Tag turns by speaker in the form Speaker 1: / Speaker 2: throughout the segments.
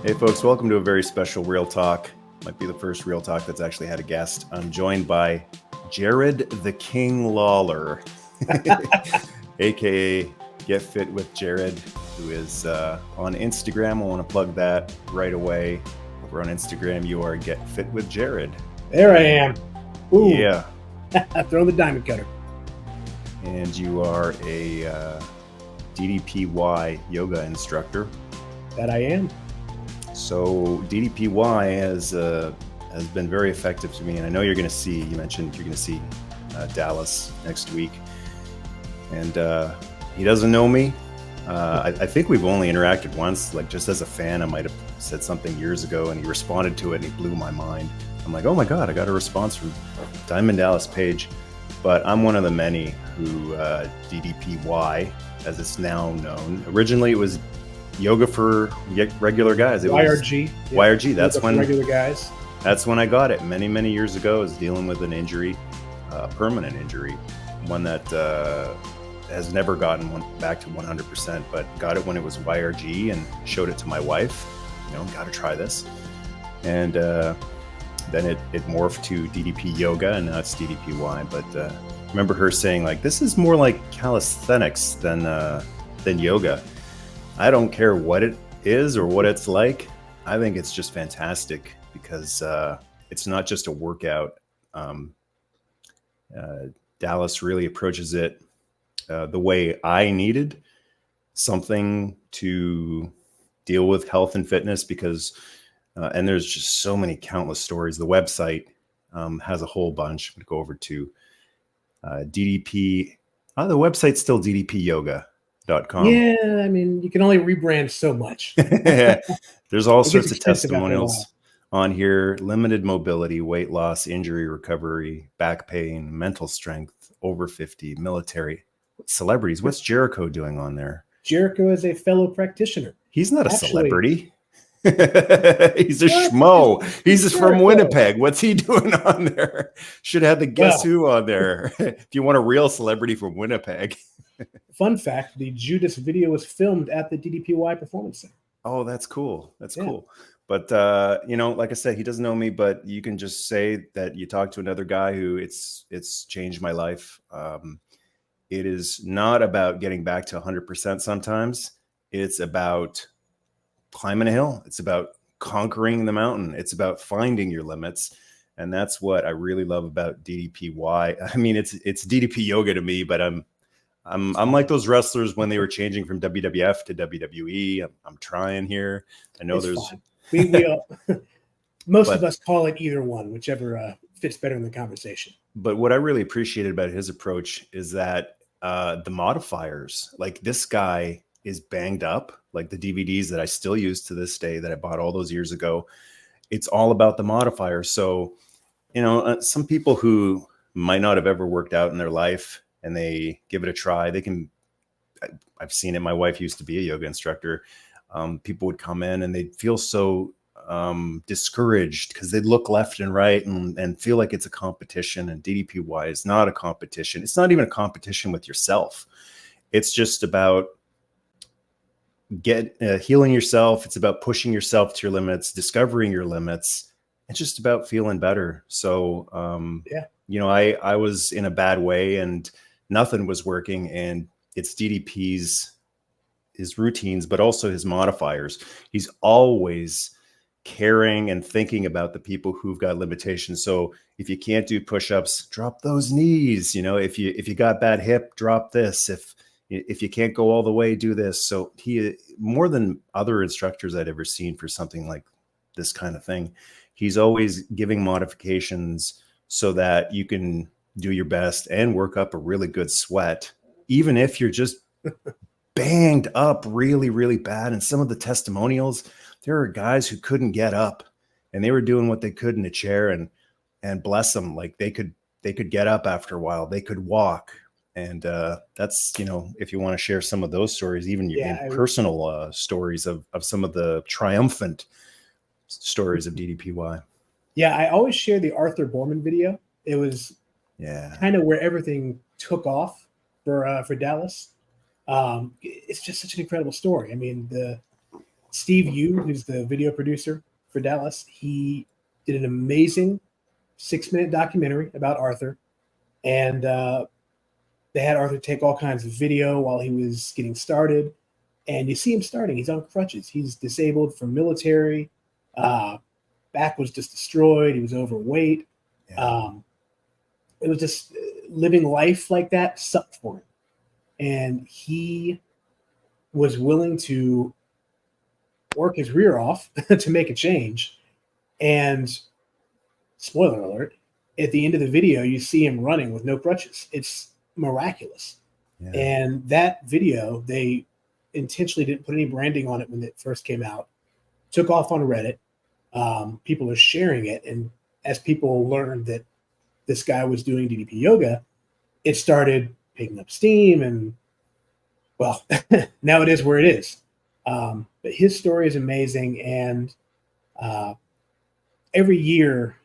Speaker 1: Hey folks, welcome to a very special Real Talk. Might be the first Real Talk that's actually had a guest. I'm joined by Jared the King Lawler, aka Get Fit with Jared, who is on Instagram. I want to plug that right away. Over on Instagram, you are Get Fit with Jared.
Speaker 2: There I am. Ooh.
Speaker 1: Yeah.
Speaker 2: Throw the diamond cutter.
Speaker 1: And you are a DDPY yoga instructor.
Speaker 2: That I am.
Speaker 1: So DDPY has been very effective to me, and I know you're going to see. You mentioned you're going to see Dallas next week, and he doesn't know me. I think we've only interacted once, like just as a fan. I might have said something years ago, and he responded to it, and he blew my mind. I'm like, oh my god, I got a response from Diamond Dallas Page. But I'm one of the many who DDPY, as it's now known. Originally, it was yoga for regular guys. It
Speaker 2: YRG.
Speaker 1: Was YRG. That's when
Speaker 2: regular guys.
Speaker 1: That's when I got it many years ago. I was dealing with an injury, permanent injury, one that has never gotten back to 100%, but got it when it was YRG and showed it to my wife. Got to try this, and then it morphed to DDP Yoga, and now it's DDPY. But remember her saying, like, this is more like calisthenics than yoga. I don't care what it is or what it's like. I think it's just fantastic because it's not just a workout. Dallas really approaches it the way I needed, something to deal with health and fitness, because and there's just so many countless stories. The website has a whole bunch. I'm going to go over to DDP. The website's still DDPyoga.com.
Speaker 2: Yeah, I mean, you can only rebrand so much.
Speaker 1: There's all sorts of testimonials on here: limited mobility, weight loss, injury recovery, back pain, mental strength, over 50, military, celebrities. What's Jericho doing on there?
Speaker 2: Jericho is a fellow practitioner.
Speaker 1: He's not a celebrity. He's a schmo. He's just from Winnipeg. What's he doing on there? Should have the Guess Who on there. If you want a real celebrity from Winnipeg.
Speaker 2: Fun fact, the Judas video was filmed at the DDPY Performance Center.
Speaker 1: Oh, that's cool. That's cool. But, like I said, he doesn't know me, but you can just say that you talked to another guy who it's changed my life. It is not about getting back to 100% sometimes. It's about climbing a hill. It's about conquering the mountain. It's about finding your limits. And that's what I really love about DDPY. I mean, it's DDP Yoga to me, but I'm like those wrestlers when they were changing from WWF to WWE. I'm trying here. I know there's
Speaker 2: most of us call it either one, whichever fits better in the conversation.
Speaker 1: But what I really appreciated about his approach is that the modifiers, like this guy is banged up, like the DVDs that I still use to this day that I bought all those years ago. It's all about the modifiers. So, some people who might not have ever worked out in their life and they give it a try, I've seen it. My wife used to be a yoga instructor. People would come in and they'd feel so discouraged because they'd look left and right and feel like it's a competition. And DDPY is not a competition. It's not even a competition with yourself. It's just about healing yourself. It's about pushing yourself to your limits, discovering your limits. It's just about feeling better. So, I was in a bad way and nothing was working, and it's DDP's, his routines, but also his modifiers. He's always caring and thinking about the people who've got limitations. So if you can't do push-ups, drop those knees. If you got bad hip, drop this. If you can't go all the way, do this. So he, more than other instructors I'd ever seen for something like this kind of thing, he's always giving modifications so that you can do your best and work up a really good sweat, even if you're just banged up really, really bad. And some of the testimonials, there are guys who couldn't get up and they were doing what they could in a chair, and bless them, like they could get up after a while, they could walk. And that's, if you want to share some of those stories, even personal stories of some of the triumphant stories of DDPY.
Speaker 2: Yeah, I always share the Arthur Borman video. It was kind of where everything took off for Dallas. It's just such an incredible story. I mean, Steve Yu, who's the video producer for Dallas, he did an amazing 6-minute documentary about Arthur. And they had Arthur take all kinds of video while he was getting started. And you see him starting. He's on crutches. He's disabled from military. Back was just destroyed. He was overweight. Yeah. It was just living life like that sucked for him. And he was willing to work his rear off to make a change. And spoiler alert, at the end of the video, you see him running with no crutches. It's miraculous. Yeah. And that video, they intentionally didn't put any branding on it when it first came out. Took off on Reddit. People are sharing it. And as people learned that this guy was doing DDP yoga, it started picking up steam. And well, now it is where it is. But his story is amazing. And every year,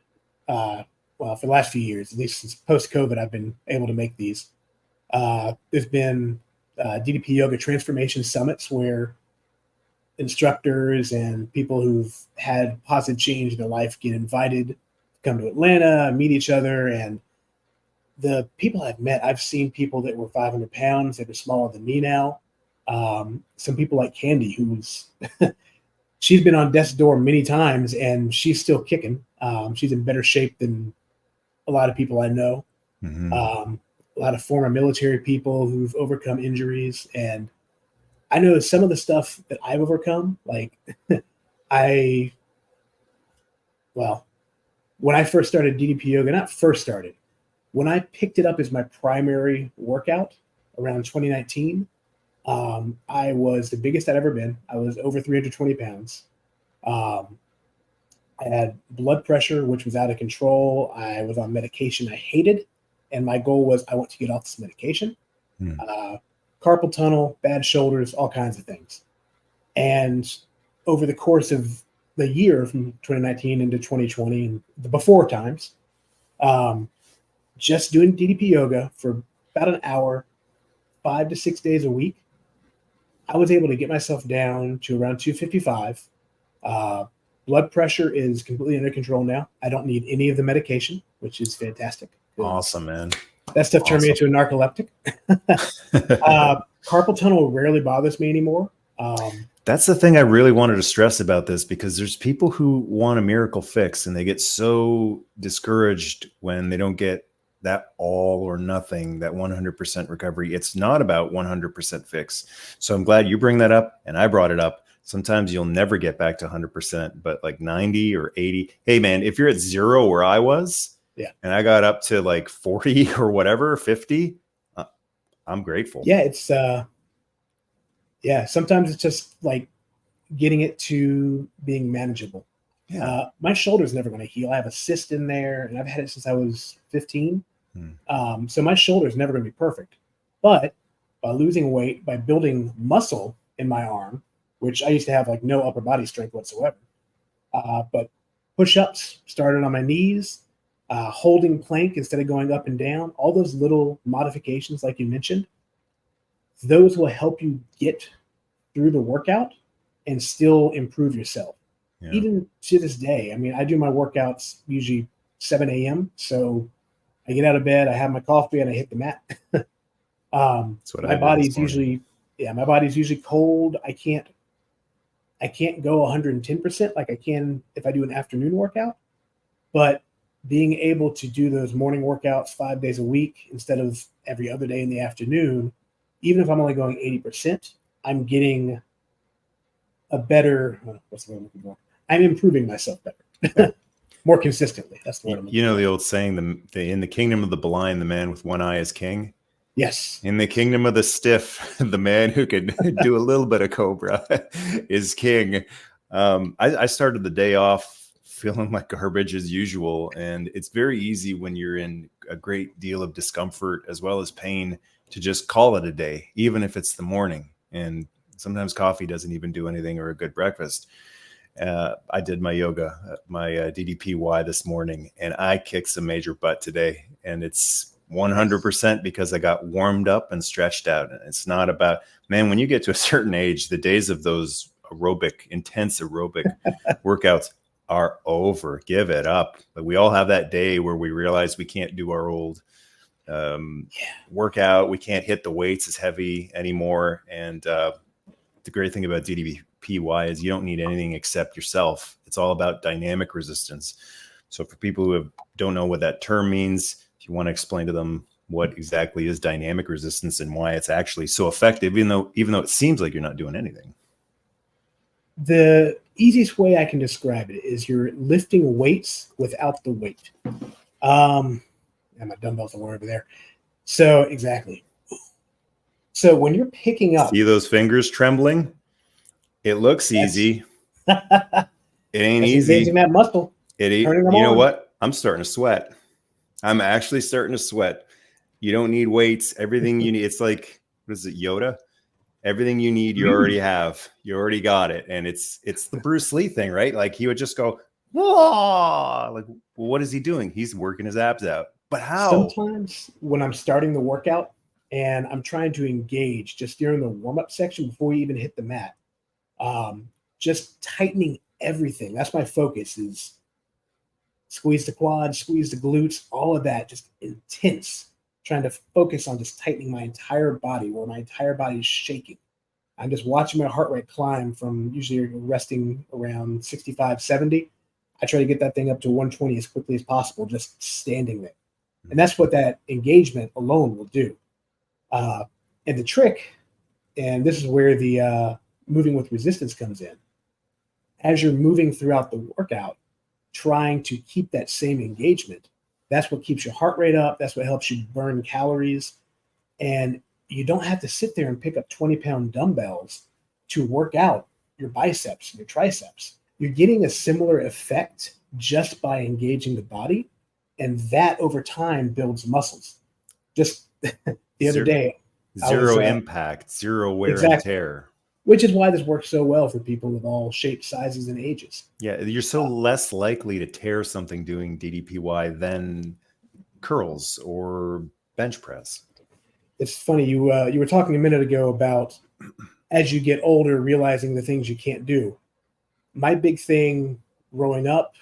Speaker 2: well, for the last few years, at least since post-COVID, I've been able to make these. There's been DDP Yoga Transformation Summits where instructors and people who've had positive change in their life get invited to come to Atlanta, meet each other. And the people I've met, I've seen people that were 500 pounds that are smaller than me now. Some people like Candy, who's she's been on death's door many times and she's still kicking. She's in better shape than a lot of people I know. Mm-hmm. A lot of former military people who've overcome injuries. And I know some of the stuff that I've overcome, like when I first started DDP Yoga, not first started, when I picked it up as my primary workout around 2019, I was the biggest I'd ever been. I was over 320 pounds. I had blood pressure, which was out of control. I was on medication I hated. And my goal was I want to get off this medication. Carpal tunnel, bad shoulders, all kinds of things. And over the course of the year from 2019 into 2020 and the before times, just doing DDP yoga for about an hour, 5 to 6 days a week, I was able to get myself down to around 255. Blood pressure is completely under control now. I don't need any of the medication, which is fantastic.
Speaker 1: Awesome, man.
Speaker 2: That stuff turned me into a narcoleptic. Carpal tunnel rarely bothers me anymore.
Speaker 1: That's the thing I really wanted to stress about this, because there's people who want a miracle fix and they get so discouraged when they don't get that all or nothing, that 100% recovery. It's not about 100% fix. So I'm glad you bring that up and I brought it up. Sometimes you'll never get back to 100%, but like 90 or 80. Hey man, if you're at 0 where I was, and I got up to like 40 or whatever, 50, I'm grateful.
Speaker 2: Yeah, it's sometimes it's just like getting it to being manageable. Yeah. My shoulder's never going to heal. I have a cyst in there and I've had it since I was 15. So my shoulder's never going to be perfect. But by losing weight, by building muscle in my arm, which I used to have like no upper body strength whatsoever, but push-ups started on my knees, holding plank instead of going up and down, all those little modifications like you mentioned, those will help you get through the workout and still improve yourself. Yeah. Even to this day, I mean, I do my workouts usually 7 a.m. So I get out of bed, I have my coffee, and I hit the mat. My body's usually cold. I can't go 110% like I can if I do an afternoon workout, but being able to do those morning workouts 5 days a week instead of every other day in the afternoon, even if I'm only going 80%, I'm getting a better, what's the word I'm looking for? I'm improving myself better, more consistently. That's the word.
Speaker 1: You know the old saying, in the kingdom of the blind, the man with one eye is king.
Speaker 2: Yes.
Speaker 1: In the kingdom of the stiff, the man who can do a little bit of Cobra is king. I started the day off feeling like garbage as usual. And it's very easy when you're in a great deal of discomfort as well as pain to just call it a day, even if it's the morning. And sometimes coffee doesn't even do anything, or a good breakfast. I did my yoga, my DDPY this morning, and I kicked some major butt today. And it's 100% because I got warmed up and stretched out. And it's not about, man, when you get to a certain age, the days of those intense aerobic workouts are over. Give it up. But we all have that day where we realize we can't do our old workout. We can't hit the weights as heavy anymore. And the great thing about DDPY is you don't need anything except yourself. It's all about dynamic resistance. So for people who don't know what that term means, if you want to explain to them what exactly is dynamic resistance and why it's actually so effective, even though it seems like you're not doing anything.
Speaker 2: The easiest way I can describe it is you're lifting weights without the weight. And my dumbbells are over there. So exactly. So when you're picking up,
Speaker 1: see those fingers trembling? It looks easy. It ain't easy.
Speaker 2: Engaging that muscle.
Speaker 1: You know what? I'm starting to sweat. I'm actually starting to sweat. You don't need weights. Everything you need. It's like, what is it, Yoda? Everything you need, you already have. You already got it. And it's the Bruce Lee thing, right? Like he would just go, whoa! Like, well, what is he doing? He's working his abs out. But how?
Speaker 2: Sometimes when I'm starting the workout and I'm trying to engage just during the warm-up section before we even hit the mat, just tightening everything. That's my focus, is squeeze the quads, squeeze the glutes, all of that, just intense. Trying to focus on just tightening my entire body where my entire body is shaking. I'm just watching my heart rate climb from usually resting around 65, 70. I try to get that thing up to 120 as quickly as possible, just standing there. And that's what that engagement alone will do. And the trick, and this is where the moving with resistance comes in. As you're moving throughout the workout, trying to keep that same engagement, that's what keeps your heart rate up. That's what helps you burn calories. And you don't have to sit there and pick up 20-pound dumbbells to work out your biceps and your triceps. You're getting a similar effect just by engaging the body. And that over time builds muscles. Just the other day.
Speaker 1: Zero impact, zero wear and tear.
Speaker 2: Which is why this works so well for people of all shapes, sizes, and ages.
Speaker 1: Yeah, you're so less likely to tear something doing DDPY than curls or bench press.
Speaker 2: It's funny, you were talking a minute ago about as you get older, realizing the things you can't do. My big thing growing up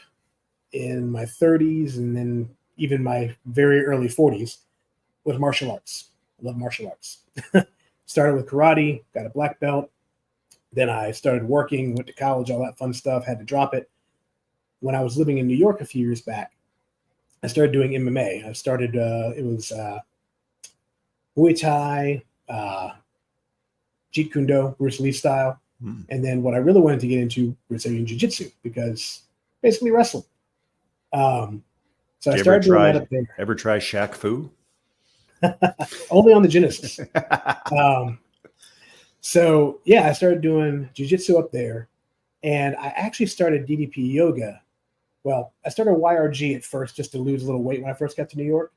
Speaker 2: in my 30s and then even my very early 40s was martial arts. I love martial arts. Started with karate, got a black belt. Then I started working, went to college, all that fun stuff, had to drop it. When I was living in New York a few years back, I started doing MMA. I started, it was Muay Thai, Jeet Kune Do, Bruce Lee style. And then what I really wanted to get into, Brazilian Jiu-Jitsu, because basically wrestling. So I started doing that up there.
Speaker 1: Ever try Shaq Fu?
Speaker 2: Only on the Genesis. So yeah, I started doing jiu-jitsu up there, and I actually started DDP Yoga. Well, I started YRG at first just to lose a little weight when I first got to New York,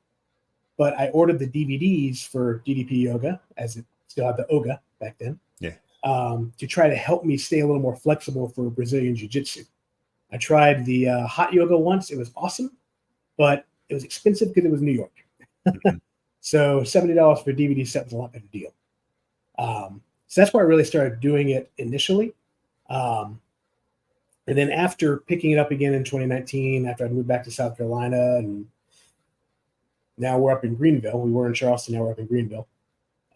Speaker 2: but I ordered the DVDs for DDP Yoga, as it still had the Oga back then, to try to help me stay a little more flexible for Brazilian jiu-jitsu. I tried the hot yoga once. It was awesome, but it was expensive because it was New York. So $70 for a DVD set was a lot better deal. So that's why I really started doing it initially. And then after picking it up again in 2019, after I moved back to South Carolina, and now we're up in Greenville. We were in Charleston, now we're up in Greenville.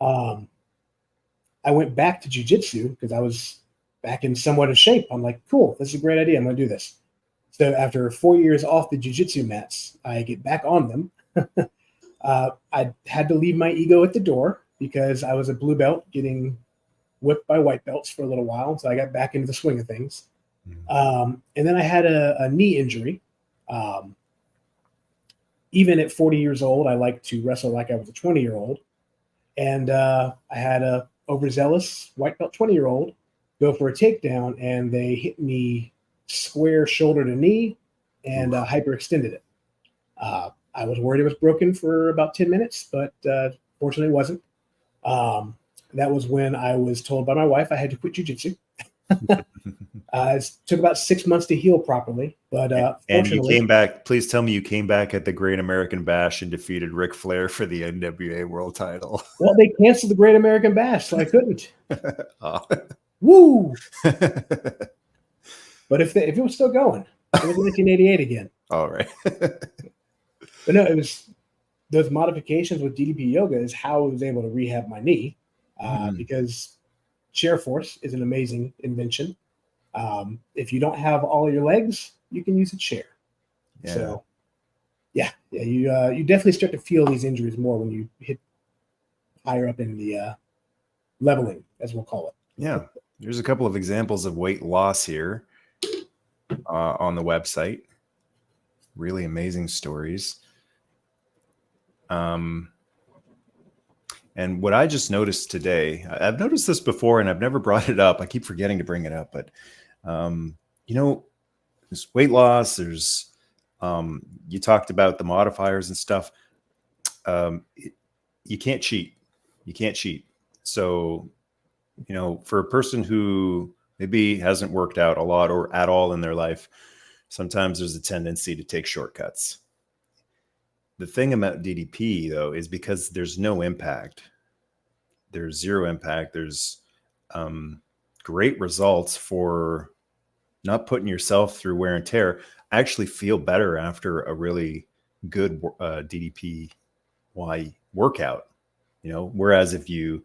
Speaker 2: I went back to jiu-jitsu because I was back in somewhat of shape. I'm like, cool, this is a great idea. I'm going to do this. So after 4 years off the jiu-jitsu mats, I get back on them. I had to leave my ego at the door because I was a blue belt getting whipped by white belts for a little while. So I got back into the swing of things. And then I had a knee injury. Even at 40 years old, I like to wrestle like I was a 20-year-old. And I had a overzealous white belt 20-year-old go for a takedown, and they hit me square shoulder to knee and hyperextended it. I was worried it was broken for about 10 minutes, but fortunately it wasn't. That was when I was told by my wife I had to quit jiu-jitsu. It took about 6 months to heal properly, but
Speaker 1: and you came back. Please tell me you came back at the Great American Bash and defeated Ric Flair for the NWA World Title.
Speaker 2: Well, they canceled the Great American Bash, so I couldn't. Woo! But if it was still going, it was 1988 again.
Speaker 1: All right.
Speaker 2: But no, it was those modifications with DDP Yoga is how I was able to rehab my knee, because chair force is an amazing invention. If you don't have all of your legs, you can use a chair. Yeah. So, you definitely start to feel these injuries more when you hit higher up in the leveling, as we'll call it.
Speaker 1: Yeah, there's a couple of examples of weight loss here on the website. Really amazing stories. And what I just noticed today, I've noticed this before and I've never brought it up. I keep forgetting to bring it up, but there's weight loss. There's, you talked about the modifiers and stuff. You can't cheat. You can't cheat. So, for a person who maybe hasn't worked out a lot or at all in their life, sometimes there's a tendency to take shortcuts. The thing about DDP, though, is because there's no impact. There's zero impact. There's great results for not putting yourself through wear and tear. I actually feel better after a really good DDPY workout. Whereas if you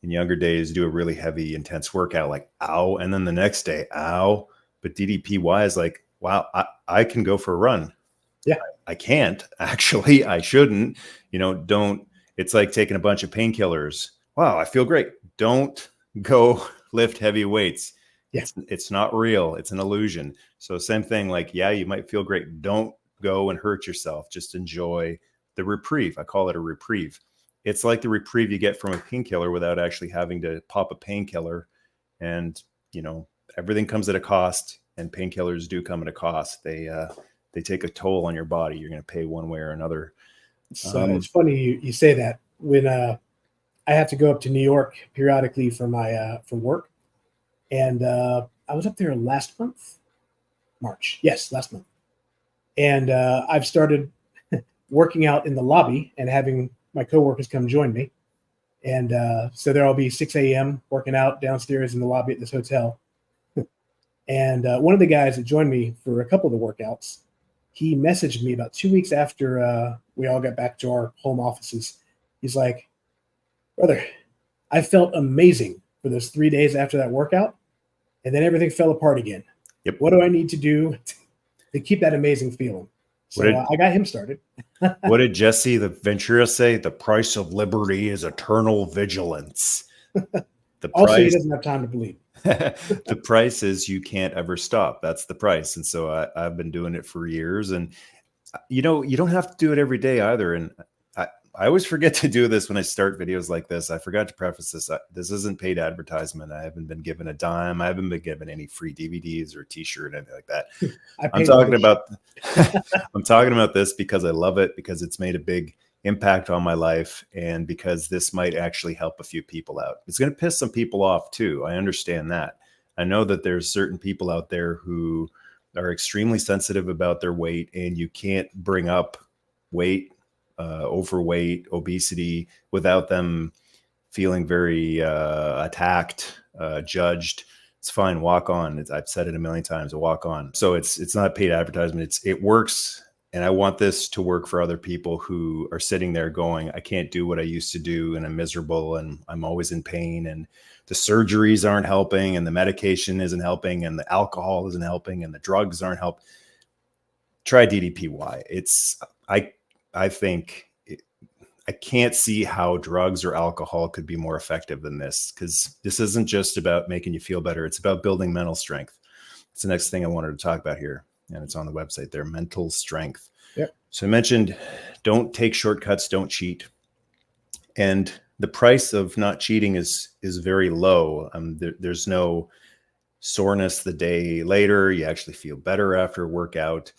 Speaker 1: in younger days do a really heavy, intense workout, like ow, and then the next day, ow. But DDPY is like, wow, I can go for a run.
Speaker 2: Yeah.
Speaker 1: I can't actually. I shouldn't. It's like taking a bunch of painkillers. Wow, I feel great. Don't go lift heavy weights.
Speaker 2: Yeah.
Speaker 1: It's not real. It's an illusion. So same thing, like, yeah, you might feel great. Don't go and hurt yourself. Just enjoy the reprieve. I call it a reprieve. It's like the reprieve you get from a painkiller without actually having to pop a painkiller. And, everything comes at a cost, and painkillers do come at a cost. They take a toll on your body. You're going to pay one way or another.
Speaker 2: So it's funny you say that. When I have to go up to New York periodically for my for work, and I was up there last month, March. Yes, last month. And I've started working out in the lobby and having my coworkers come join me. And so there I'll be 6 a.m. working out downstairs in the lobby at this hotel. And one of the guys that joined me for a couple of the workouts, he messaged me about 2 weeks after we all got back to our home offices. He's like, brother, I felt amazing for those 3 days after that workout. And then everything fell apart again.
Speaker 1: Yep.
Speaker 2: What do I need to do to keep that amazing feeling? So I got him started.
Speaker 1: What did Jesse the Ventura say? The price of liberty is eternal vigilance.
Speaker 2: Also, he doesn't have time to bleed.
Speaker 1: The price is you can't ever stop. That's the price. And so I've been doing it for years. And, you don't have to do it every day either. And I always forget to do this when I start videos like this. I forgot to preface this. This isn't paid advertisement. I haven't been given a dime. I haven't been given any free DVDs or t-shirt, anything like that. I'm talking about this because I love it, because it's made a big impact on my life, and because this might actually help a few people out. It's going to piss some people off too. I understand that. I know that there's certain people out there who are extremely sensitive about their weight, and you can't bring up weight, overweight, obesity without them feeling very attacked, judged. It's fine. Walk on. I've said it a million times. Walk on. So it's not paid advertisement. It works. And I want this to work for other people who are sitting there going, I can't do what I used to do, and I'm miserable, and I'm always in pain, and the surgeries aren't helping, and the medication isn't helping, and the alcohol isn't helping, and the drugs aren't helping. Try DDPY. I think I can't see how drugs or alcohol could be more effective than this, because this isn't just about making you feel better. It's about building mental strength. It's the next thing I wanted to talk about here. And it's on the website there, mental strength.
Speaker 2: Yep.
Speaker 1: So I mentioned, don't take shortcuts, don't cheat. And the price of not cheating is very low. There's no soreness the day later. You actually feel better after a workout.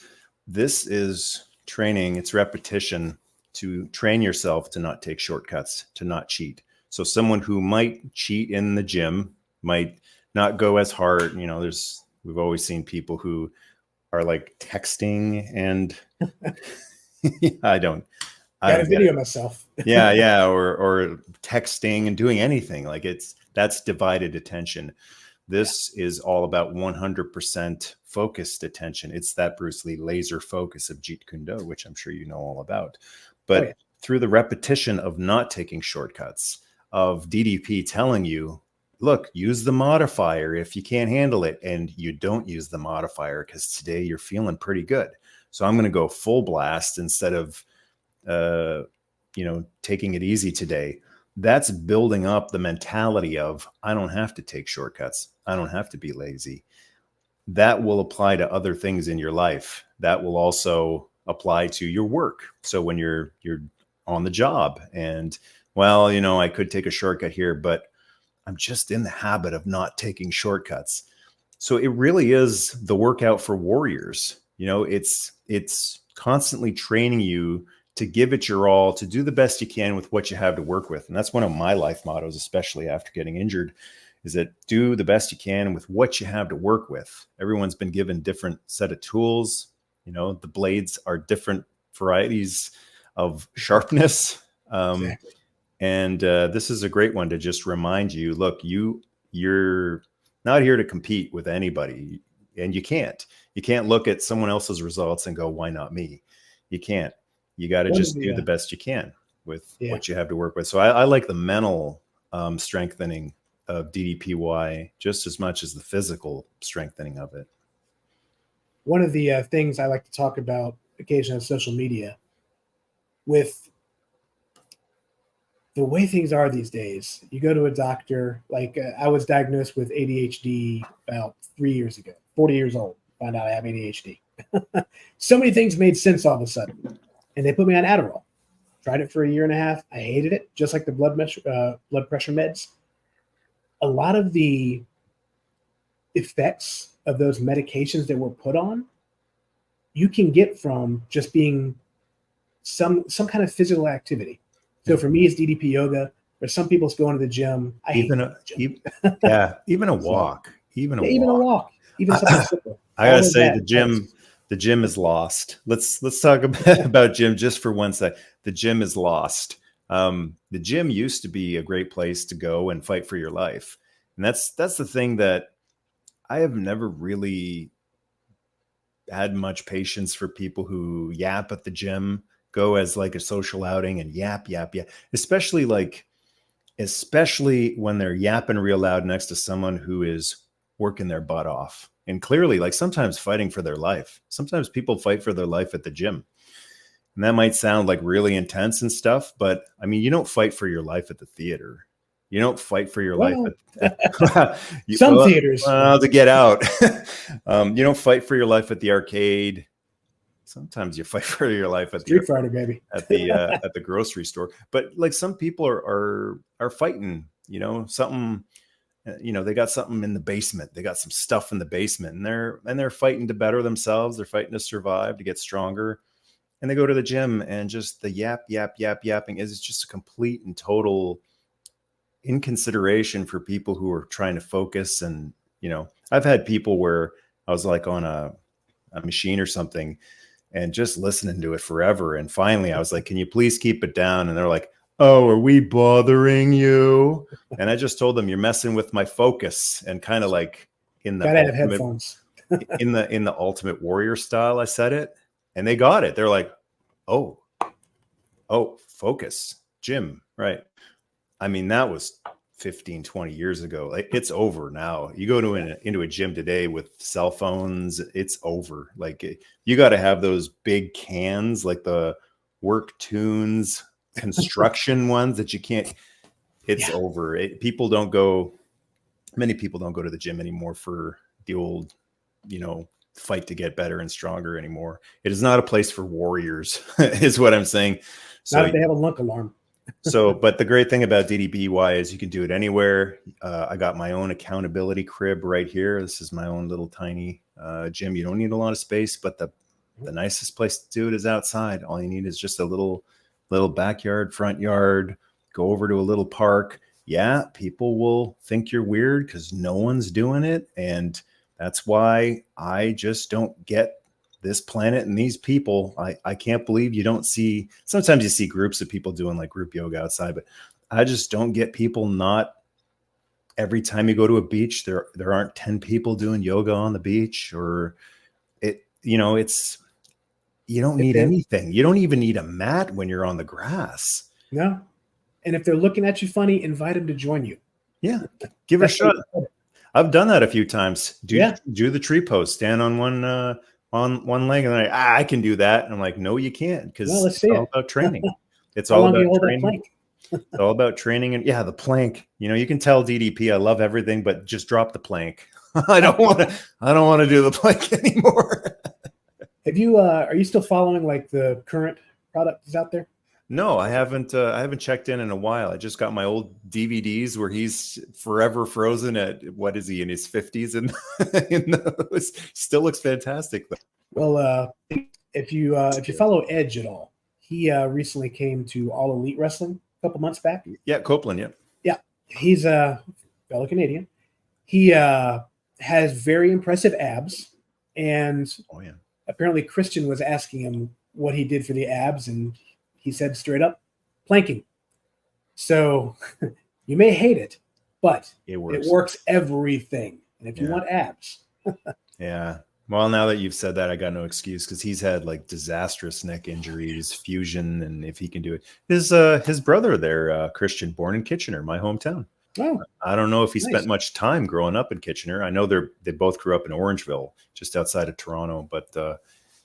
Speaker 1: This is training, it's repetition to train yourself to not take shortcuts, to not cheat. So someone who might cheat in the gym might not go as hard. We've always seen people who are like texting, and I don't
Speaker 2: video myself.
Speaker 1: yeah. Or texting and doing anything. Like that's divided attention. This is all about 100% focused attention. It's that Bruce Lee laser focus of Jeet Kune Do, which I'm sure you know all about. But through the repetition of not taking shortcuts, of DDP telling you, look, use the modifier if you can't handle it, and you don't use the modifier because today you're feeling pretty good. So I'm going to go full blast instead of, taking it easy today. That's building up the mentality of, I don't have to take shortcuts. I don't have to be lazy. That will apply to other things in your life. That will also apply to your work. So when you're on the job and, well, I could take a shortcut here, but I'm just in the habit of not taking shortcuts. So it really is the workout for warriors. It's constantly training you to give it your all, to do the best you can with what you have to work with. And that's one of my life mottos, especially after getting injured, is that do the best you can with what you have to work with. Everyone's been given different set of tools. The blades are different varieties of sharpness.
Speaker 2: Exactly.
Speaker 1: And this is a great one to just remind you, look, you're not here to compete with anybody, and you can't look at someone else's results and go, why not me? You can't. You got to just do the best you can with what you have to work with. So I like the mental strengthening of DDPY just as much as the physical strengthening of it.
Speaker 2: One of the things I like to talk about occasionally on social media, with the way things are these days, you go to a doctor, like I was diagnosed with ADHD about 3 years ago, 40 years old, found out I have ADHD. So many things made sense all of a sudden. And they put me on Adderall. Tried it for 1.5 years. I hated it, just like the blood pressure meds. A lot of the effects of those medications that we're put on, you can get from just being some kind of physical activity. So for me, it's DDP Yoga. For some people, it's going to the gym.
Speaker 1: Even a walk. Even a walk.
Speaker 2: Even something simple.
Speaker 1: I gotta say, the gym is lost. Let's talk about gym just for 1 sec. The gym is lost. The gym used to be a great place to go and fight for your life, and that's the thing that I have never really had much patience for people who yap at the gym, go as like a social outing and yap, especially when they're yapping real loud next to someone who is working their butt off. And clearly, like sometimes fighting for their life. Sometimes people fight for their life at the gym. And that might sound like really intense and stuff, but I mean, you don't fight for your life at the theater. You don't fight for your life at
Speaker 2: some theaters
Speaker 1: to get out. You don't fight for your life at the arcade. Sometimes you fight for your life at
Speaker 2: Street Fighter, baby,
Speaker 1: at the grocery store. But like some people are fighting, something. They got something in the basement. They got some stuff in the basement, and they're fighting to better themselves. They're fighting to survive, to get stronger. And they go to the gym, and just the yapping is just a complete and total inconsideration for people who are trying to focus. And, I've had people where I was like on a machine or something and just listening to it forever. And finally I was like, can you please keep it down? And they're like, oh, are we bothering you? And I just told them, you're messing with my focus. And kind of like in the
Speaker 2: gotta have headphones.
Speaker 1: in the Ultimate Warrior style, I said it, and they got it. They're like, oh, focus, gym, right? I mean, that was 15, 20 years ago. Like, it's over now. You go into a gym today with cell phones, it's over. Like, you got to have those big cans, like the Work Tunes construction ones that you can't. It's over. Many people don't go to the gym anymore for the old, fight to get better and stronger anymore. It is not a place for warriors, is what I'm saying. So
Speaker 2: not if they have a lunk alarm.
Speaker 1: But the great thing about DDPY is you can do it anywhere. I got my own accountability crib right here. This is my own little tiny gym. You don't need a lot of space, but the nicest place to do it is outside. All you need is just a little backyard, front yard. Go over to a little park. Yeah, people will think you're weird because no one's doing it. And that's why I just don't get this planet and these people. I can't believe you don't see, sometimes you see groups of people doing like group yoga outside, but I just don't get people not every time you go to a beach, there aren't 10 people doing yoga on the beach, or you don't need anything. You don't even need a mat when you're on the grass.
Speaker 2: No. And if they're looking at you funny, invite them to join you.
Speaker 1: Yeah. Give it a shot. I've done that a few times. Do the tree pose, stand on one leg, and then I can do that. And I'm like, no, you can't, because it's all about training. It's all about training. It's all about training. And the plank. You can tell DDP I love everything, but just drop the plank. I don't want to do the plank anymore.
Speaker 2: Have you are you still following like the current products out there?
Speaker 1: No, I haven't checked in a while. I just got my old DVDs where he's forever frozen at, what is he, in his 50s, and still looks fantastic though.
Speaker 2: Well, if you follow Edge at all, he recently came to All Elite Wrestling a couple months back.
Speaker 1: Yeah, Copeland,
Speaker 2: yeah. He's a fellow Canadian. He has very impressive abs, and apparently Christian was asking him what he did for the abs, and he said straight up, planking. So you may hate it, but it works everything. And if you want abs.
Speaker 1: Yeah. Well, now that you've said that, I got no excuse, because he's had like disastrous neck injuries, fusion, and if he can do it. His brother there, Christian, born in Kitchener, my hometown.
Speaker 2: Oh,
Speaker 1: I don't know if he spent much time growing up in Kitchener. I know they both grew up in Orangeville, just outside of Toronto, but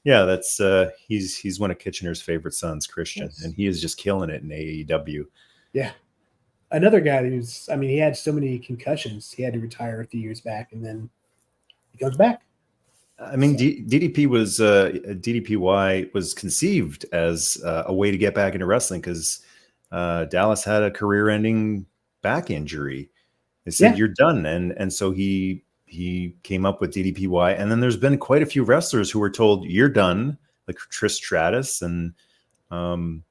Speaker 1: that's he's one of Kitchener's favorite sons, Christian, and he is just killing it in AEW.
Speaker 2: Yeah. Another guy he had so many concussions, he had to retire a few years back, and then he comes back.
Speaker 1: I mean, DDPY was conceived as a way to get back into wrestling, because Dallas had a career-ending back injury. They said, you're done, and so he came up with DDPY, and then there's been quite a few wrestlers who were told you're done, like Trish Stratus and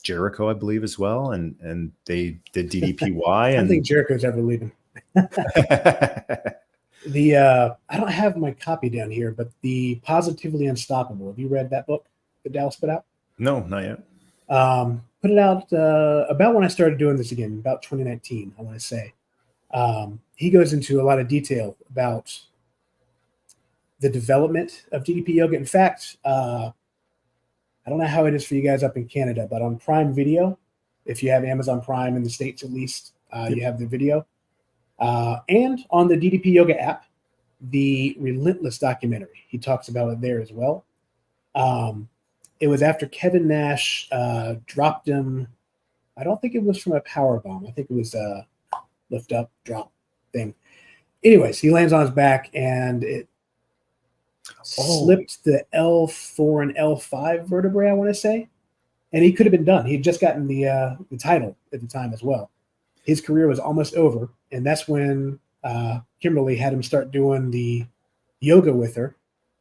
Speaker 1: Jericho, I believe, as well, and they did DDPY.
Speaker 2: I don't think Jericho's ever leaving. I don't have my copy down here, but the Positively Unstoppable. Have you read that book that Dallas put out?
Speaker 1: No, not yet.
Speaker 2: Put it out about when I started doing this again, about 2019, I want to say. He goes into a lot of detail about the development of DDP Yoga. In fact, I don't know how it is for you guys up in Canada, but on Prime Video, if you have Amazon Prime in the States at least, you have the video. And on the DDP Yoga app, the Relentless documentary. He talks about it there as well. It was after Kevin Nash dropped him. I don't think it was from a power bomb. I think it was a lift up, drop thing. Anyways, he lands on his back, and it slipped the L4 and L5 vertebrae, I want to say. And he could have been done. He had just gotten the title at the time as well. His career was almost over, and that's when Kimberly had him start doing the yoga with her.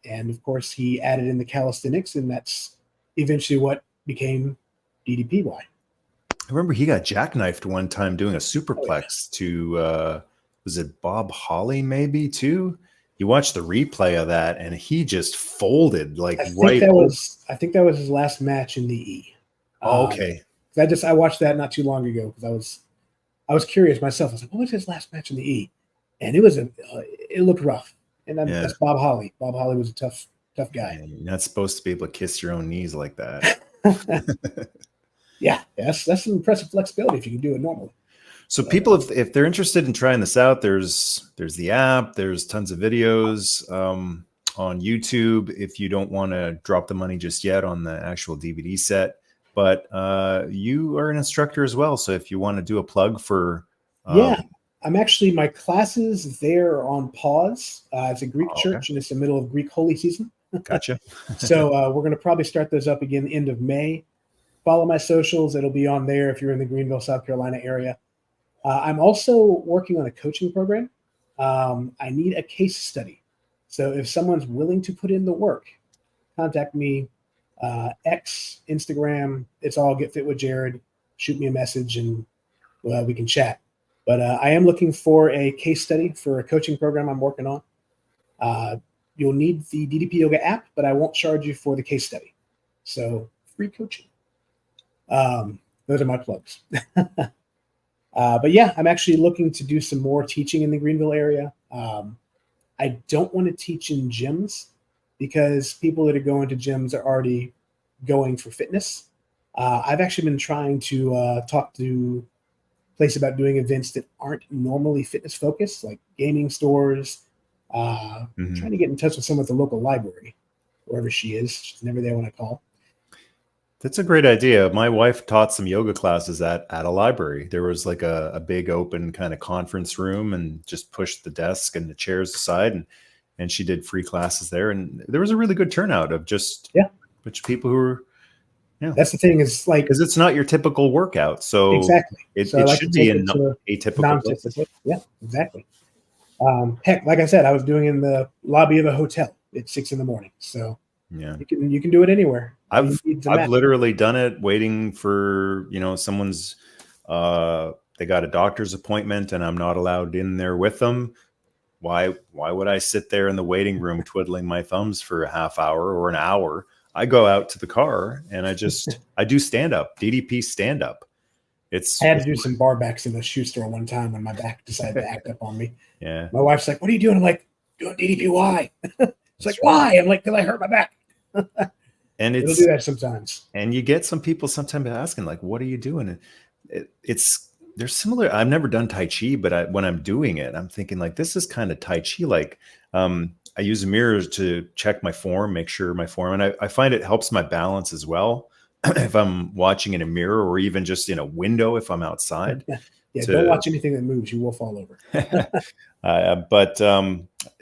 Speaker 2: And, of course, he added in the calisthenics, and that's eventually what became DDPY.
Speaker 1: I remember he got jackknifed one time doing a superplex to, was it Bob Holly maybe too? You watch the replay of that, and he just folded like
Speaker 2: I think that was his last match in the E.
Speaker 1: Oh, okay.
Speaker 2: I watched that not too long ago because I was curious myself. I was like, what was his last match in the E? And it looked rough. And that's Bob Holly. Bob Holly was a tough guy.
Speaker 1: You're not supposed to be able to kiss your own knees like that.
Speaker 2: Yeah, that's some impressive flexibility if you can do it normally.
Speaker 1: So people, if they're interested in trying this out, there's the app, there's tons of videos on YouTube if you don't want to drop the money just yet on the actual DVD set. But you are an instructor as well. So if you want to do a plug for...
Speaker 2: I'm actually, my classes there are on pause. It's a Greek church, and it's the middle of Greek holy season.
Speaker 1: Gotcha.
Speaker 2: So we're going to probably start those up again end of May. Follow my socials. It'll be on there if you're in the Greenville, South Carolina area. I'm also working on a coaching program. I need a case study. So if someone's willing to put in the work, contact me. X, Instagram, it's all Get Fit with Jared. Shoot me a message and we can chat. But I am looking for a case study for a coaching program I'm working on. You'll need the DDP Yoga app, but I won't charge you for the case study. So free coaching. Those are my plugs. But yeah, I'm actually looking to do some more teaching in the Greenville area. I don't want to teach in gyms because people that are going to gyms are already going for fitness. I've actually been trying to talk to places about doing events that aren't normally fitness focused, like gaming stores. Trying to get in touch with someone at the local library, wherever she is. She's never there when I call.
Speaker 1: That's a great idea. My wife taught some yoga classes at a library. There was like a big open kind of conference room and just pushed the desk and the chairs aside. And she did free classes there. And there was a really good turnout of just a bunch of people who were,
Speaker 2: That's the thing is like,
Speaker 1: because it's not your typical workout. So
Speaker 2: exactly.
Speaker 1: It
Speaker 2: like
Speaker 1: should be in atypical places.
Speaker 2: Yeah, exactly. Heck, like I said, I was doing in the lobby of a hotel at 6 a.m. So
Speaker 1: yeah,
Speaker 2: you can do it anywhere.
Speaker 1: I've literally done it waiting for, someone's, they got a doctor's appointment and I'm not allowed in there with them. Why would I sit there in the waiting room twiddling my thumbs for a half hour or an hour? I go out to the car and I do stand up, DDP stand up.
Speaker 2: I had to do some bar backs in the shoe store one time when my back decided to act up on me.
Speaker 1: Yeah.
Speaker 2: My wife's like, "What are you doing?" I'm like, "Doing DDPY." It's like, "Why?" I'm like, "Because I hurt my back."
Speaker 1: And
Speaker 2: it'll do that sometimes.
Speaker 1: And you get some people sometimes asking, like, "What are you doing?" They're similar. I've never done Tai Chi, but when I'm doing it, I'm thinking like, this is kind of Tai Chi. Like, I use a mirror to check my form, make sure my form, and I find it helps my balance as well. If I'm watching in a mirror or even just in a window, if I'm outside.
Speaker 2: Don't watch anything that moves. You will fall over.
Speaker 1: But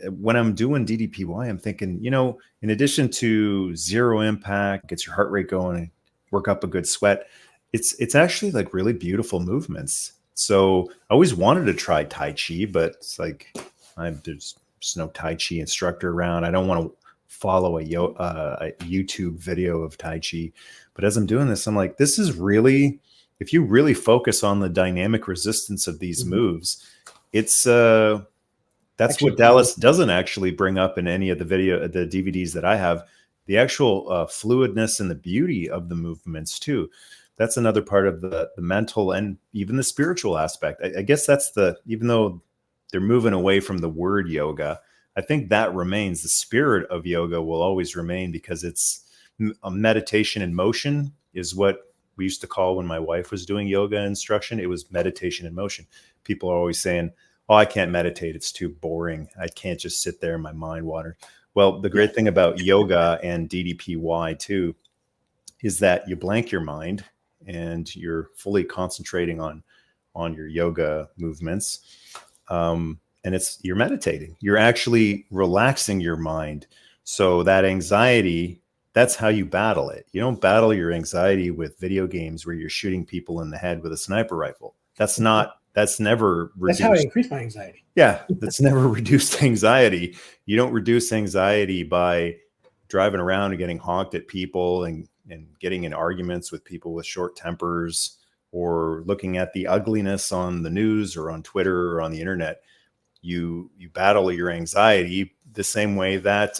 Speaker 1: when I'm doing DDPY, I'm thinking, in addition to zero impact, gets your heart rate going, work up a good sweat, it's actually like really beautiful movements. So I always wanted to try Tai Chi, but it's like there's no Tai Chi instructor around. I don't want to follow a YouTube video of Tai Chi. But as I'm doing this, I'm like, this is really, if you really focus on the dynamic resistance of these moves, it's that's actually what Dallas doesn't actually bring up in any of the DVDs that I have. The actual fluidness and the beauty of the movements too. That's another part of the mental and even the spiritual aspect. I guess that's even though they're moving away from the word yoga, I think that remains. The spirit of yoga will always remain because it's a meditation in motion is what we used to call, when my wife was doing yoga instruction, it was meditation in motion. People are always saying, "Oh, I can't meditate. It's too boring. I can't just sit there and my mind wander." Well, the great thing about yoga and DDPY too is that you blank your mind and you're fully concentrating on your yoga movements. And you're meditating. You're actually relaxing your mind. So that anxiety, that's how you battle it. You don't battle your anxiety with video games where you're shooting people in the head with a sniper rifle. That's never reduced.
Speaker 2: That's how I increase my anxiety.
Speaker 1: Yeah, that's never reduced anxiety. You don't reduce anxiety by driving around and getting honked at people and getting in arguments with people with short tempers, or looking at the ugliness on the news or on Twitter or on the internet. You battle your anxiety the same way that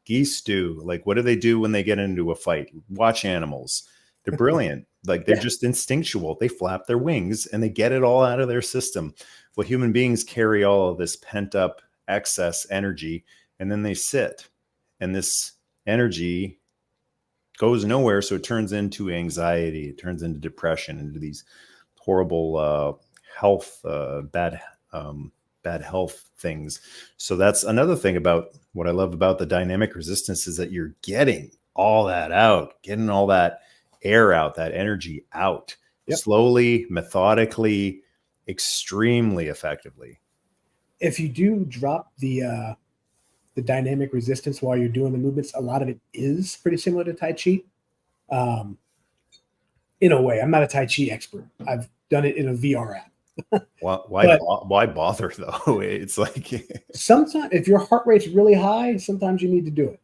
Speaker 1: geese do. Like, what do they do when they get into a fight? Watch animals. They're brilliant. Like, they're just instinctual. They flap their wings and they get it all out of their system. Well, human beings carry all of this pent up excess energy, and then they sit, and this energy goes nowhere. So it turns into anxiety. It turns into depression, into these horrible bad health things. So that's another thing about what I love about the dynamic resistance, is that you're getting all that out, getting all that air out, that energy out, slowly, methodically, extremely effectively.
Speaker 2: If you do drop the dynamic resistance while you're doing the movements, a lot of it is pretty similar to Tai Chi. In a way, I'm not a Tai Chi expert. I've done it in a VR app.
Speaker 1: Why bother though? It's like
Speaker 2: sometimes if your heart rate's really high, sometimes you need to do it.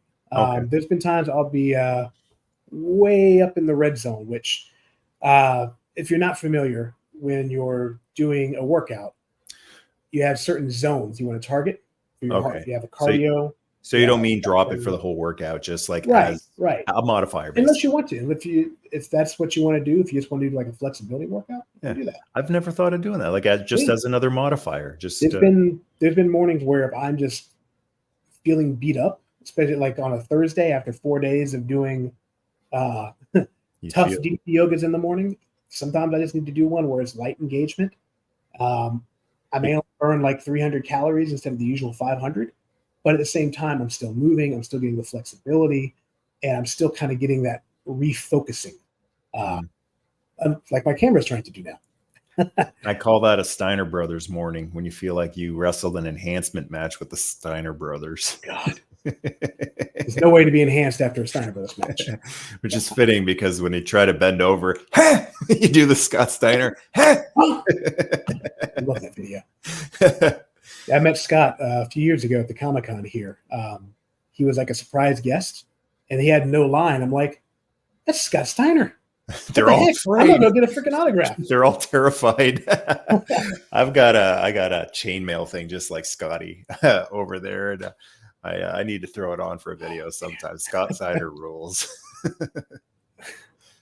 Speaker 2: There's been times I'll be way up in the red zone, which if you're not familiar, when you're doing a workout, you have certain zones you want to target for your heart. You have a cardio.
Speaker 1: So you don't mean drop it for the whole workout, just like as a modifier, basically.
Speaker 2: Unless you want to. If that's what you want to do, if you just want to do like a flexibility workout, you can do that.
Speaker 1: I've never thought of doing that, like as another modifier. Just
Speaker 2: there's been mornings where if I'm just feeling beat up, especially like on a Thursday after 4 days of doing tough DDP yogas in the morning, sometimes I just need to do one where it's light engagement. I may only burn like 300 calories instead of the usual 500. But at the same time, I'm still moving, I'm still getting the flexibility, and I'm still kind of getting that refocusing, like my camera's trying to do now.
Speaker 1: I call that a Steiner Brothers morning, when you feel like you wrestled an enhancement match with the Steiner Brothers.
Speaker 2: God. There's no way to be enhanced after a Steiner Brothers match.
Speaker 1: Which is fitting, because when you try to bend over, you do the Scott Steiner.
Speaker 2: I love that video. I met Scott a few years ago at the Comic-Con here. He was like a surprise guest, and he had no line. I'm like, that's Scott Steiner.
Speaker 1: They're all afraid.
Speaker 2: I'm gonna go get a freaking autograph.
Speaker 1: They're all terrified. I got a chainmail thing just like Scotty over there, and I need to throw it on for a video sometime. Scott Steiner rules.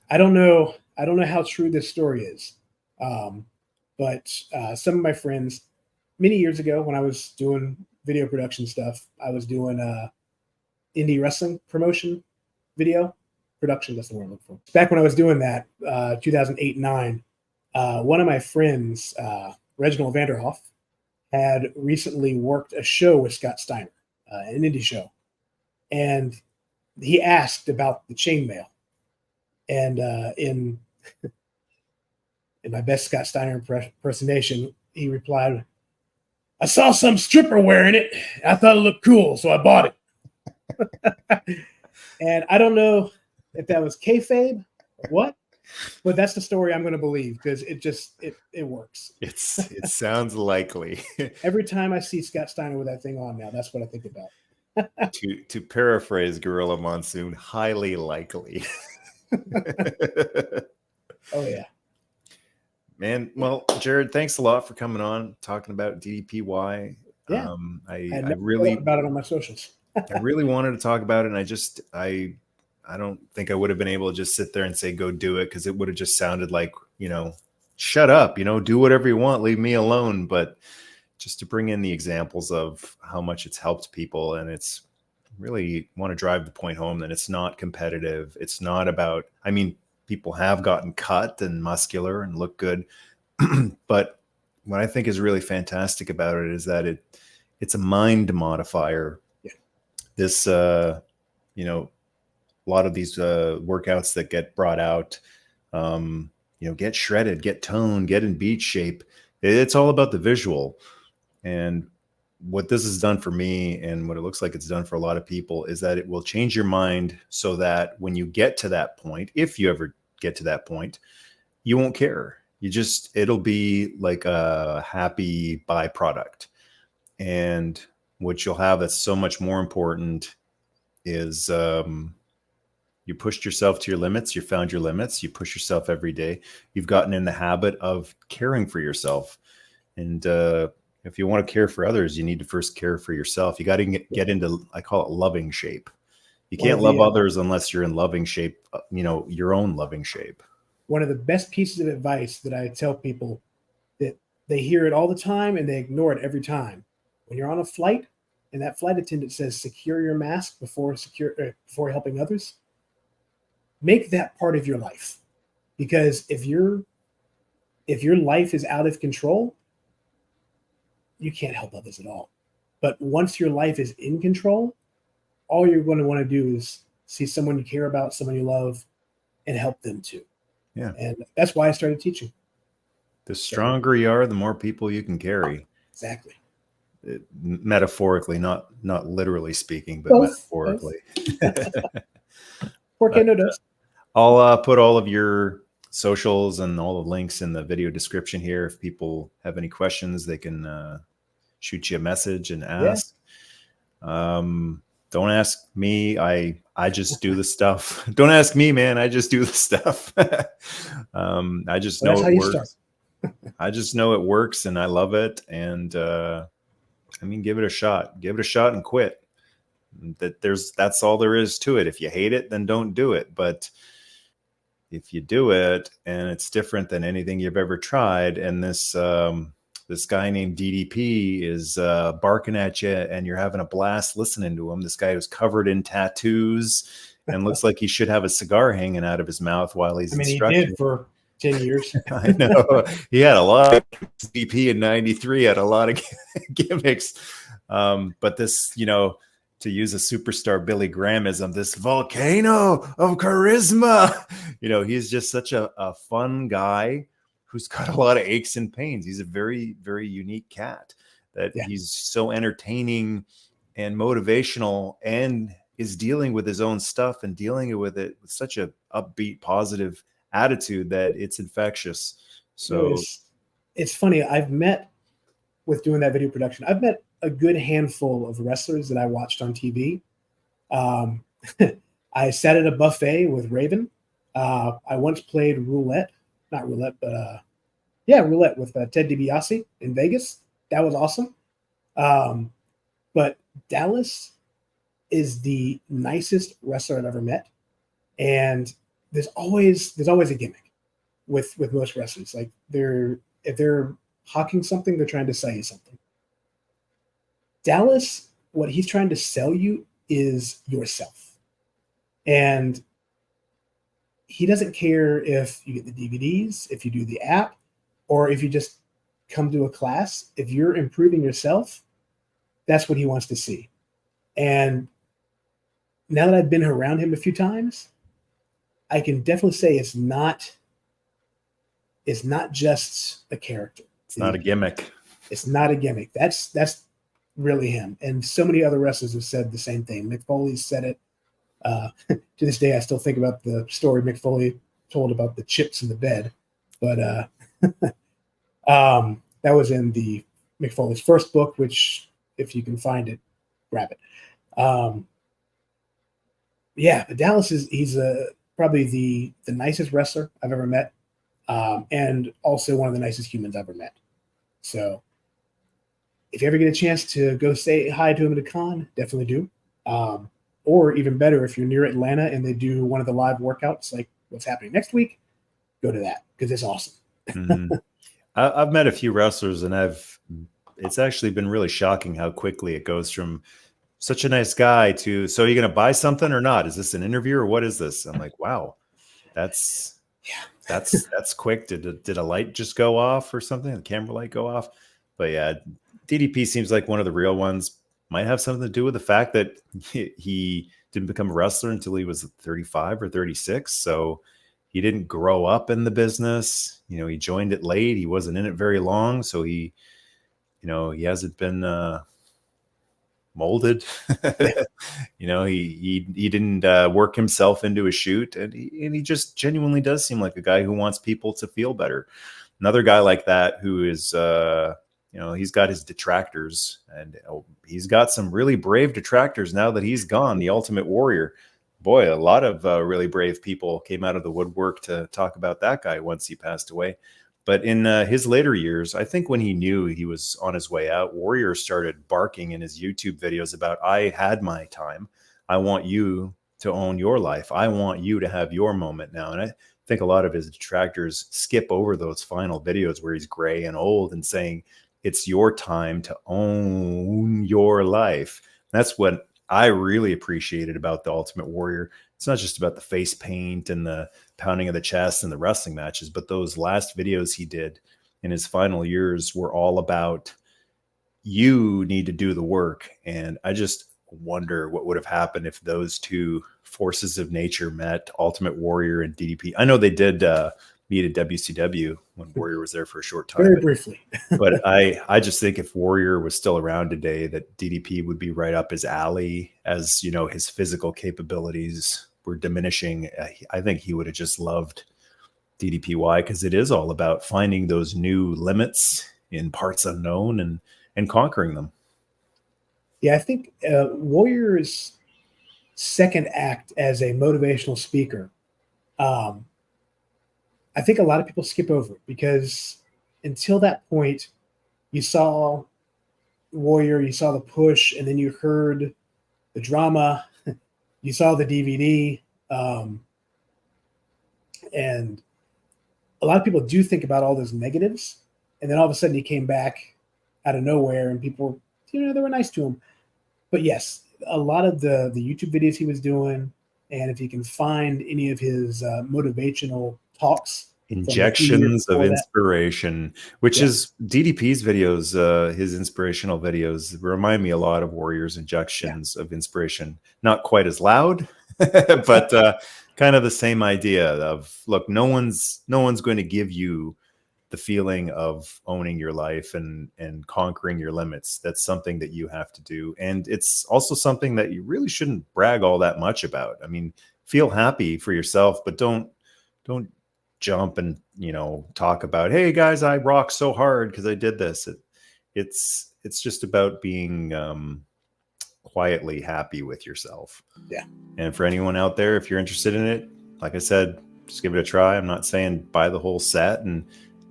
Speaker 2: I don't know how true this story is, but some of my friends, many years ago when I was doing video production stuff, I was doing indie wrestling promotion video production. That's the word I'm looking for. Back when I was doing that, 2008, 9, one of my friends, Reginald Vanderhoff, had recently worked a show with Scott Steiner, an indie show. And he asked about the chainmail. And in my best Scott Steiner impersonation, he replied, I saw some stripper wearing it. I thought it looked cool, so I bought it. And I don't know if that was kayfabe or what, but that's the story I'm going to believe, because it works.
Speaker 1: It sounds likely.
Speaker 2: Every time I see Scott Steiner with that thing on now, that's what I think about.
Speaker 1: To paraphrase Gorilla Monsoon, highly likely.
Speaker 2: Oh yeah.
Speaker 1: Man, well, Jared, thanks a lot for coming on, talking about DDPY.
Speaker 2: Yeah,
Speaker 1: I really
Speaker 2: about it on my socials.
Speaker 1: I really wanted to talk about it, and I don't think I would have been able to just sit there and say go do it, because it would have just sounded like, shut up, do whatever you want, leave me alone. But just to bring in the examples of how much it's helped people, and it's really want to drive the point home that it's not competitive. It's not about, people have gotten cut and muscular and look good. But what I think is really fantastic about it is that it's a mind modifier.
Speaker 2: Yeah.
Speaker 1: This, a lot of these workouts that get brought out, get shredded, get toned, get in beach shape. It's all about the visual. And what this has done for me, and what it looks like it's done for a lot of people, is that it will change your mind so that when you get to that point, if you ever get to that point, you won't care. It'll be like a happy byproduct. And what you'll have that's so much more important is you pushed yourself to your limits. You found your limits. You push yourself every day. You've gotten in the habit of caring for yourself. And if you want to care for others, you need to first care for yourself. You got to get into, I call it loving shape. You can't love others unless you're in loving shape, your own loving shape.
Speaker 2: One of the best pieces of advice that I tell people, that they hear it all the time and they ignore it every time. When you're on a flight and that flight attendant says, secure your mask before helping others, make that part of your life. Because if your life is out of control, you can't help others at all. But once your life is in control, all you're going to want to do is see someone you care about, someone you love, and help them too.
Speaker 1: Yeah.
Speaker 2: And that's why I started teaching.
Speaker 1: The stronger you are, the more people you can carry.
Speaker 2: Exactly.
Speaker 1: Metaphorically, not literally speaking, but metaphorically. I'll put all of your socials and all the links in the video description here. If people have any questions, they can shoot you a message and ask. Yeah. Don't ask me. I just do the stuff. Don't ask me, man. I just do the stuff. I just know it works. I just know it works, and I love it. And give it a shot. Give it a shot and quit. That's all there is to it. If you hate it, then don't do it. But if you do it and it's different than anything you've ever tried, and this guy named DDP is barking at you and you're having a blast listening to him. This guy who's covered in tattoos and looks like he should have a cigar hanging out of his mouth while he's instructing.
Speaker 2: He did for 10 years.
Speaker 1: I know. He had a lot of DDP in 93, had a lot of gimmicks. But this, to use a superstar Billy Grahamism, this volcano of charisma, he's just such a fun guy who's got a lot of aches and pains. He's a very, very unique cat that he's so entertaining and motivational, and is dealing with his own stuff and dealing with it with such a upbeat, positive attitude that it's infectious. So
Speaker 2: it's funny. With doing that video production, I've met a good handful of wrestlers that I watched on TV. I sat at a buffet with Raven. I once played roulette with Ted DiBiase in Vegas. That was awesome. But Dallas is the nicest wrestler I've ever met. And there's always a gimmick with most wrestlers. Like if they're hawking something, they're trying to sell you something. Dallas, what he's trying to sell you is yourself. And he doesn't care if you get the DVDs, if you do the app, or if you just come to a class. If you're improving yourself, that's what he wants to see. And now that I've been around him a few times, I can definitely say it's not just a character.
Speaker 1: It's not a gimmick.
Speaker 2: It's not a gimmick. That's really him. And so many other wrestlers have said the same thing. Mick Foley said it. To this day, I still think about the story Mick Foley told about the chips in the bed. But that was in the Mick Foley's first book, which, if you can find it, grab it. But Dallas he's probably the nicest wrestler I've ever met, and also one of the nicest humans I've ever met. So if you ever get a chance to go say hi to him at a con, definitely do. Or even better, if you're near Atlanta and they do one of the live workouts, like what's happening next week, go to that because it's awesome.
Speaker 1: Mm-hmm. I've met a few wrestlers, and it's actually been really shocking how quickly it goes from such a nice guy to, so are you going to buy something or not? Is this an interview or what is this? I'm like, wow, that's quick. Did a light just go off or something? The camera light go off? But yeah, DDP seems like one of the real ones. Might have something to do with the fact that he didn't become a wrestler until he was 35 or 36. So he didn't grow up in the business. He joined it late. He wasn't in it very long. So he hasn't been molded. He didn't work himself into a shoot, and he just genuinely does seem like a guy who wants people to feel better. Another guy like that who is he's got his detractors, and he's got some really brave detractors now that he's gone. The Ultimate Warrior, boy, a lot of really brave people came out of the woodwork to talk about that guy once he passed away. But in his later years, I think when he knew he was on his way out, Warrior started barking in his YouTube videos about, I had my time. I want you to own your life. I want you to have your moment now. And I think a lot of his detractors skip over those final videos where he's gray and old and saying, it's your time to own your life. That's what I really appreciated about the Ultimate Warrior. It's not just about the face paint and the pounding of the chest and the wrestling matches, but those last videos he did in his final years were all about, you need to do the work. And I just wonder what would have happened if those two forces of nature met, Ultimate Warrior and DDP. I know they did meet at WCW when Warrior was there for a short time.
Speaker 2: Very briefly.
Speaker 1: But I just think if Warrior was still around today, that DDP would be right up his alley, as his physical capabilities were diminishing. I think he would have just loved DDPY, because it is all about finding those new limits in parts unknown and conquering them.
Speaker 2: Yeah, I think Warrior's second act as a motivational speaker, I think a lot of people skip over it, because until that point, you saw Warrior, you saw the push, and then you heard the drama. You saw the DVD. And a lot of people do think about all those negatives. And then all of a sudden he came back out of nowhere and people, they were nice to him. But yes, a lot of the YouTube videos he was doing, and if you can find any of his motivational talks,
Speaker 1: injections of inspiration, which is DDP's videos, his inspirational videos remind me a lot of Warrior's injections of inspiration. Not quite as loud, but kind of the same idea of, look, no one's going to give you the feeling of owning your life and conquering your limits. That's something that you have to do. And it's also something that you really shouldn't brag all that much about. I mean, feel happy for yourself, but don't jump and, talk about, hey guys, I rock so hard because I did this. It's just about being quietly happy with yourself.
Speaker 2: Yeah.
Speaker 1: And for anyone out there, if you're interested in it, like I said, just give it a try. I'm not saying buy the whole set and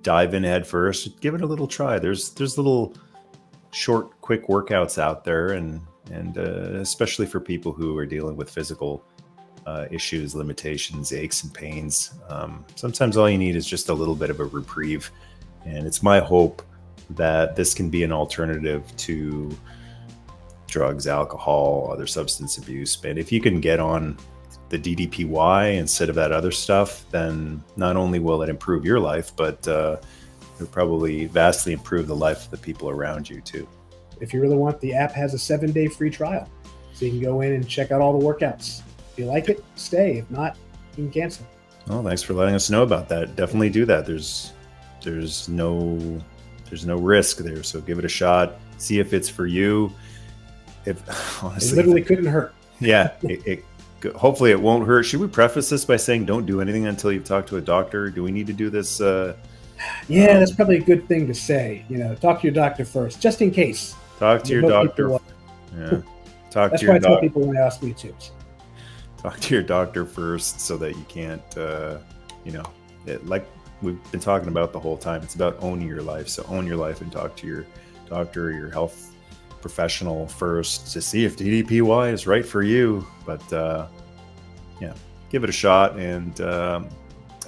Speaker 1: dive in head first. Give it a little try. There's little short, quick workouts out there, and especially for people who are dealing with physical issues, limitations, aches and pains. Sometimes all you need is just a little bit of a reprieve. And it's my hope that this can be an alternative to drugs, alcohol, other substance abuse. And if you can get on the DDPY instead of that other stuff, then not only will it improve your life, but it'll probably vastly improve the life of the people around you too.
Speaker 2: If you really want, the app has a 7-day free trial. So you can go in and check out all the workouts. If you like it, stay. If not, you can cancel.
Speaker 1: Oh, thanks for letting us know about that. Definitely do that. There's no risk there. So give it a shot. See if it's for you. Honestly,
Speaker 2: it literally couldn't hurt.
Speaker 1: Yeah. Hopefully it won't hurt. Should we preface this by saying don't do anything until you've talked to a doctor? Do we need to do this?
Speaker 2: Yeah, that's probably a good thing to say. Talk to your doctor first, just in case.
Speaker 1: Talk to your doctor. Yeah.
Speaker 2: That's why I tell people when they ask me to.
Speaker 1: Talk to your doctor first so that you can't, like we've been talking about the whole time, it's about owning your life. So own your life and talk to your doctor or your health professional first to see if DDPY is right for you. But give it a shot. And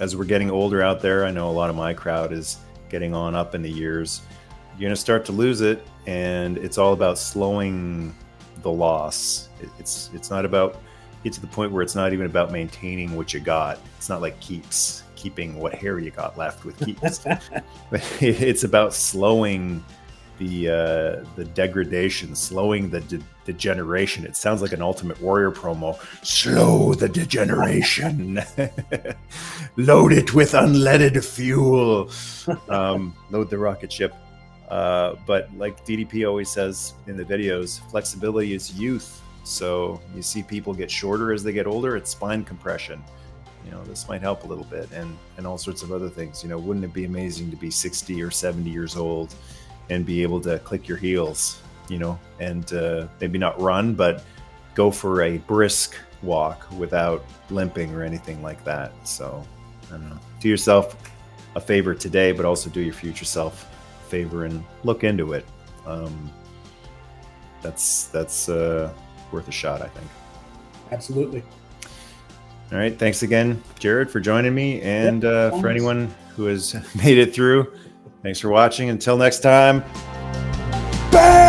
Speaker 1: as we're getting older out there, I know a lot of my crowd is getting on up in the years. You're going to start to lose it, and it's all about slowing the loss. It's not about get to the point where it's not even about maintaining what you got. It's not like keeping what hair you got left with keeps. But it's about slowing the degradation, slowing the degeneration. It sounds like an Ultimate Warrior promo. Slow the degeneration. Load it with unleaded fuel. Load the rocket ship. But like DDP always says in the videos, flexibility is youth. So you see people get shorter as they get older. It's spine compression. This might help a little bit, and all sorts of other things. Wouldn't it be amazing to be 60 or 70 years old and be able to click your heels, and maybe not run, but go for a brisk walk without limping or anything like that. So I don't know, do yourself a favor today, but also do your future self a favor and look into it. That's worth a shot, I think.
Speaker 2: Absolutely.
Speaker 1: All right. Thanks again, Jared, for joining me. And for anyone who has made it through, thanks for watching. Until next time. Bang!